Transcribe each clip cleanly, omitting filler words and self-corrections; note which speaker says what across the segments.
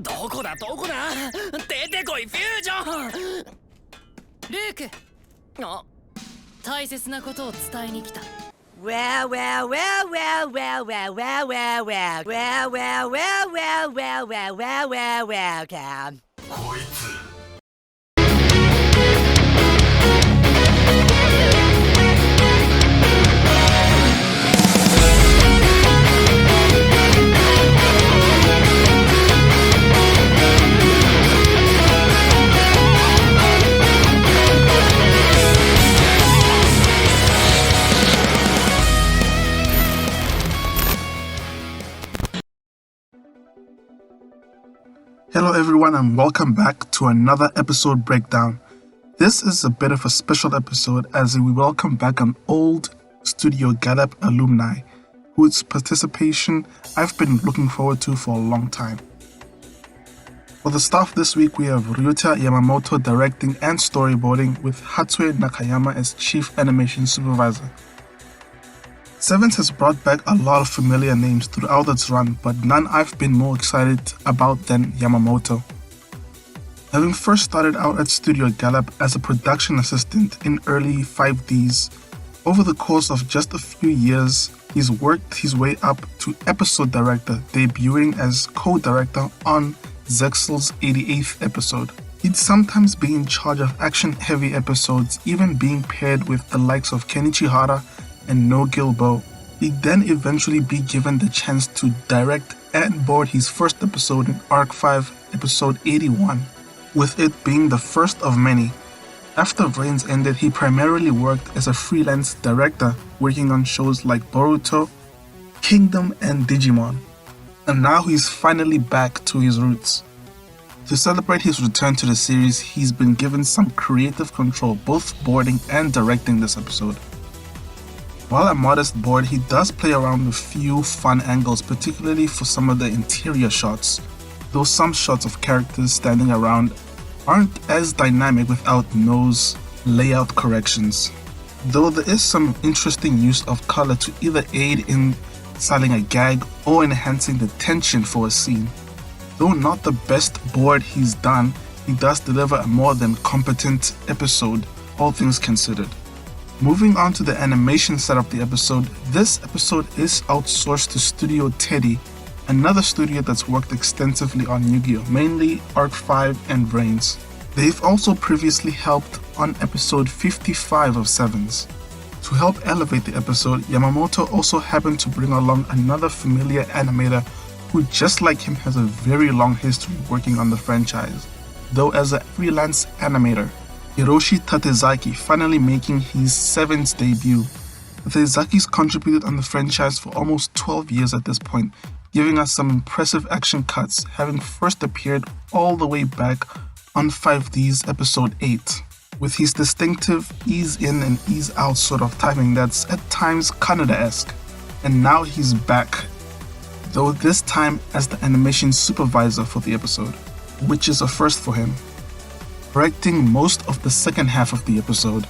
Speaker 1: どこだ出てこいフュージョン。
Speaker 2: ルーク、大切なことを伝えに来た。
Speaker 3: Well, well, well, well, well, well, well, well, well, well, well, well, well, well, well, well, well, welcome.
Speaker 4: Hello everyone and welcome back to another episode breakdown. This is a bit of a special episode as we welcome back an old Studio Gallop alumni whose participation I've been looking forward to for a long time. For the staff this week we have Ryuta Yamamoto directing and storyboarding with Hatsue Nakayama as Chief Animation Supervisor. SEVENS has brought back a lot of familiar names throughout its run, but none I've been more excited about than Yamamoto. Having first started out at Studio Gallop as a production assistant in early 5Ds, over the course of just a few years, he's worked his way up to episode director, debuting as co-director on Zexel's 88th episode. He'd sometimes be in charge of action-heavy episodes, even being paired with the likes of Kenichi Hara and No Gilbo. He'd then eventually be given the chance to direct and board his first episode in Arc 5, episode 81, with it being the first of many. After VENS ended, he primarily worked as a freelance director, working on shows like Boruto, Kingdom, and Digimon. And now he's finally back to his roots. To celebrate his return to the series, he's been given some creative control, both boarding and directing this episode. While a modest board, he does play around with few fun angles, particularly for some of the interior shots, though some shots of characters standing around aren't as dynamic without nose layout corrections. Though there is some interesting use of color to either aid in selling a gag or enhancing the tension for a scene. Though not the best board he's done, he does deliver a more than competent episode, all things considered. Moving on to the animation side of the episode, this episode is outsourced to Studio Teddy, another studio that's worked extensively on Yu-Gi-Oh!, mainly Arc 5 and VENS. They've also previously helped on episode 55 of SEVENS. To help elevate the episode, Yamamoto also happened to bring along another familiar animator who, just like him, has a very long history working on the franchise, though as a freelance animator. Hiroshi Tatezaki finally making his SEVENS debut. Tatezaki's contributed on the franchise for almost 12 years at this point, giving us some impressive action cuts, having first appeared all the way back on 5D's episode 8, with his distinctive ease in and ease out sort of timing that's at times Kaneda-esque. And now he's back, though this time as the animation supervisor for the episode, which is a first for him, directing most of the second half of the episode.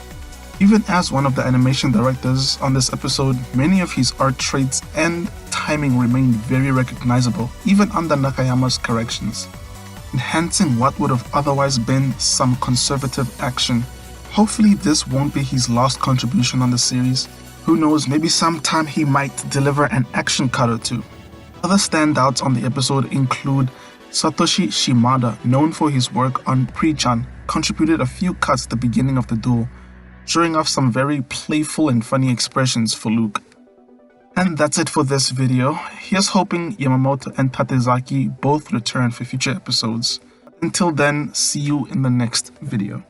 Speaker 4: Even as one of the animation directors on this episode, many of his art traits and timing remained very recognizable, even under Nakayama's corrections, enhancing what would have otherwise been some conservative action. Hopefully this won't be his last contribution on the series. Who knows, maybe sometime he might deliver an action cut or two. Other standouts on the episode include Satoshi Shimada, known for his work on Pre-chan, contributed a few cuts at the beginning of the duel, showing off some very playful and funny expressions for Luke. And that's it for this video. Here's hoping Yamamoto and Tatezaki both return for future episodes. Until then, see you in the next video.